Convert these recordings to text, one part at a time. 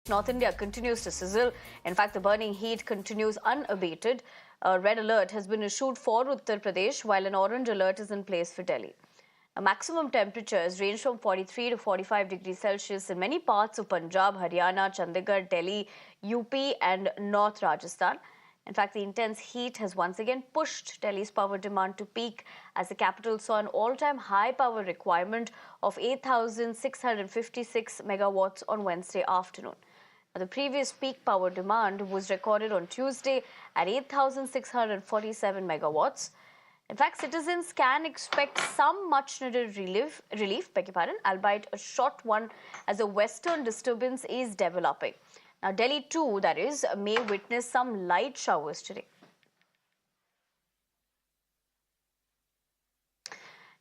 North India continues to sizzle. In fact, the burning heat continues unabated. A red alert has been issued for Uttar Pradesh, while an orange alert is in place for Delhi. Maximum temperatures range from 43 to 45 degrees Celsius in many parts of Punjab, Haryana, Chandigarh, Delhi, UP and North Rajasthan. In fact, the intense heat has once again pushed Delhi's power demand to peak as the capital saw an all-time high power requirement of 8,656 megawatts on Wednesday afternoon. Now, the previous peak power demand was recorded on Tuesday at 8,647 megawatts. In fact, citizens can expect some much-needed relief, albeit a short one, as a western disturbance is developing. Now, Delhi too, that is, may witness some light showers today.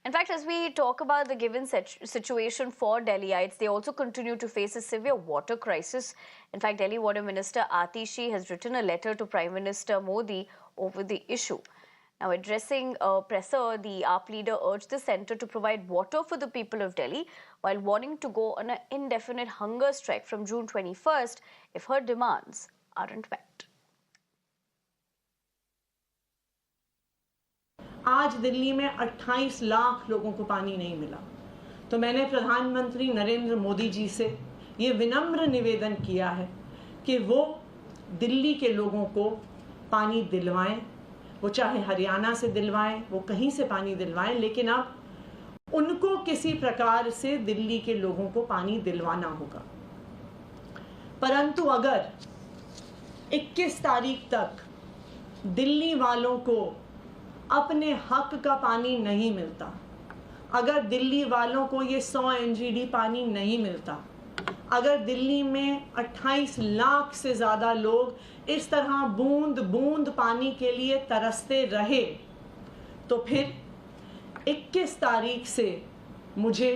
In fact, as we talk about the given situation for Delhiites, they also continue to face a severe water crisis. In fact, Delhi Water Minister Atishi has written a letter to Prime Minister Modi over the issue. Now, addressing a presser, the AAP leader urged the centre to provide water for the people of Delhi while warning to go on an indefinite hunger strike from June 21st if her demands aren't met. आज दिल्ली में 28 लाख लोगों को पानी नहीं मिला, तो मैंने प्रधानमंत्री नरेंद्र मोदी जी से ये विनम्र निवेदन किया है कि वो दिल्ली के लोगों को पानी दिलवाएं, वो चाहे हरियाणा से दिलवाएं, वो कहीं से पानी दिलवाएं, लेकिन अब उनको किसी प्रकार से दिल्ली के लोगों को पानी दिलवाना होगा। परंतु अगर 21 तारीख तक दिल्ली वालों को अपने हक का पानी नहीं मिलता, अगर दिल्ली वालों को ये 100 एमजीडी पानी नहीं मिलता, अगर दिल्ली में 28 लाख से ज़्यादा लोग इस तरह बूंद बूंद पानी के लिए तरसते रहे, तो फिर 21 तारीख से मुझे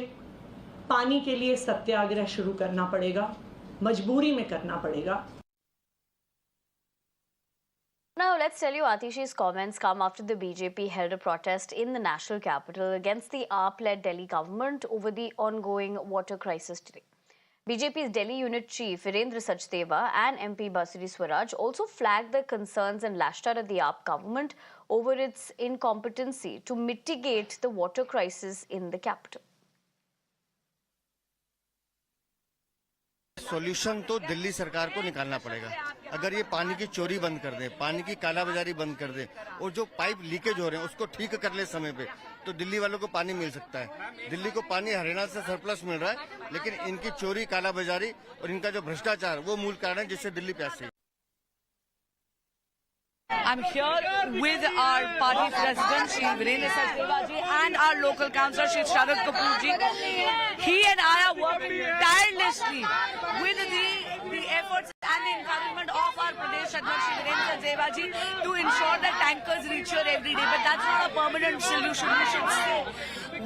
पानी के लिए सत्याग्रह शुरू करना पड़ेगा, मजबूरी में करना पड़ेगा। Now, let's tell you, Atishi's comments come after the BJP held a protest in the national capital against the AAP-led Delhi government over the ongoing water crisis today. BJP's Delhi unit chief Virendra Sachdeva and MP Basudeb Swaraj also flagged their concerns and lashed out at the AAP government over its incompetency to mitigate the water crisis in the capital. Solution तो दिल्ली सरकार को निकालना पड़ेगा। अगर ये पानी की चोरी बंद कर दे, पानी की कालाबाजारी बंद कर दे और जो पाइप लीकेज हो रहे हैं उसको ठीक कर ले समय पे, तो दिल्ली वालों को पानी मिल सकता है। दिल्ली को पानी हरियाणा से सरप्लस मिल रहा है, लेकिन इनकी चोरी, कालाबाजारी और इनका जो भ्रष्टाचार वो मूल कारण है जिससे दिल्ली प्यासी है। I'm here with our party president, Shri Virendra Sachdeva ji, and our local councillor, Shri Sharad Kapoor ji. He and I are working tirelessly with the efforts and the encouragement of our Pradesh Adhyaksh, Shri Virendra Sachdeva ji, to ensure that tankers reach here every day. But that's not a permanent solution. We should see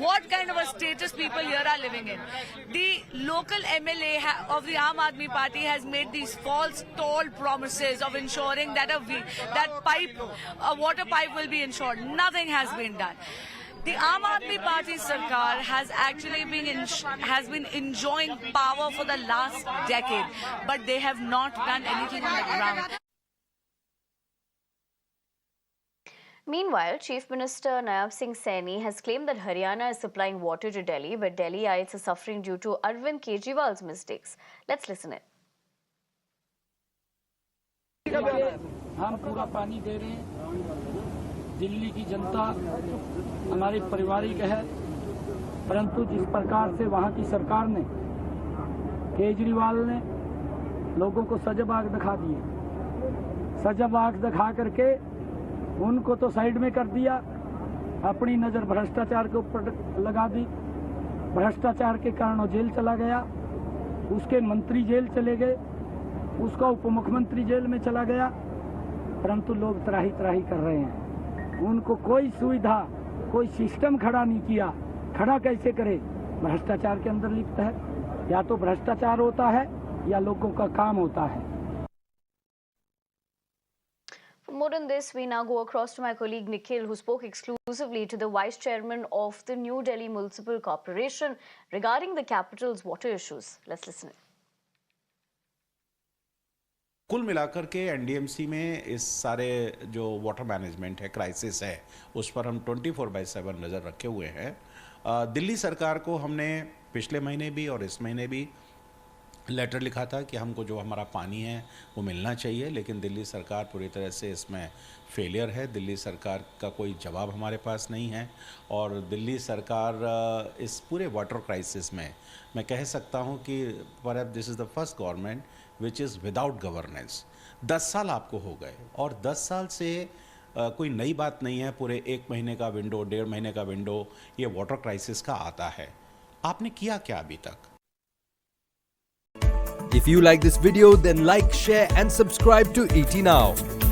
what kind of a status people here are living in. The local MLA of the Aam Aadmi Party has made these false, tall promises of ensuring that a water pipe will be ensured. Nothing has been done. The Aam Aadmi Party Sarkar has actually been enjoying power for the last decade, but they have not done anything on the ground. Meanwhile, Chief Minister Nayab Singh Saini has claimed that Haryana is supplying water to Delhi, but Delhiites are suffering due to Arvind Kejriwal's mistakes. Let's listen in. हम पूरा पानी दे रहे हैं, दिल्ली की जनता हमारी पारिवारिक है, परंतु जिस प्रकार से वहाँ की सरकार ने, केजरीवाल ने लोगों को सजग आंख दिखा दिए, सजग आंख दिखा करके उनको तो साइड में कर दिया, अपनी नज़र भ्रष्टाचार के ऊपर लगा दी। भ्रष्टाचार के कारण वो जेल चला गया, उसके मंत्री जेल चले गए, उसका उप मुख्यमंत्री जेल में चला गया, परंतु लोग त्राही त्राही कर रहे हैं। उनको कोई सुविधा, कोई सिस्टम खड़ा नहीं किया। खड़ा कैसे करे? भ्रष्टाचार के अंदर लिप्त है। या तो भ्रष्टाचार होता है या लोगों का काम होता है। For more on this, we now go across to my colleague Nikhil, who spoke exclusively to the Vice Chairman of the New Delhi Municipal Corporation regarding the capital's water issues. Let's listen in. कुल मिलाकर के NDMC में इस सारे जो water management है, crisis है, उस पर हम 24/7 नज़र रखे हुए हैं। दिल्ली सरकार को हमने पिछले महीने भी और इस महीने भी लेटर लिखा था कि हमको जो हमारा पानी है वो मिलना चाहिए, लेकिन दिल्ली सरकार पूरी तरह से इसमें फेलियर है। दिल्ली सरकार का कोई जवाब हमारे पास नहीं है और दिल्ली सरकार इस पूरे वाटर क्राइसिस में मैं कह सकता हूं कि perhaps this is the first government which is without governance. 10 साल आपको हो गए और 10 साल से कोई नई बात नहीं है। पूरे 1 महीने का विंडो, 1.5 महीने का विंडो ये वाटर क्राइसिस का आता है। आपने किया क्या अभी तक? If you like this video, then like, share and subscribe to ET Now.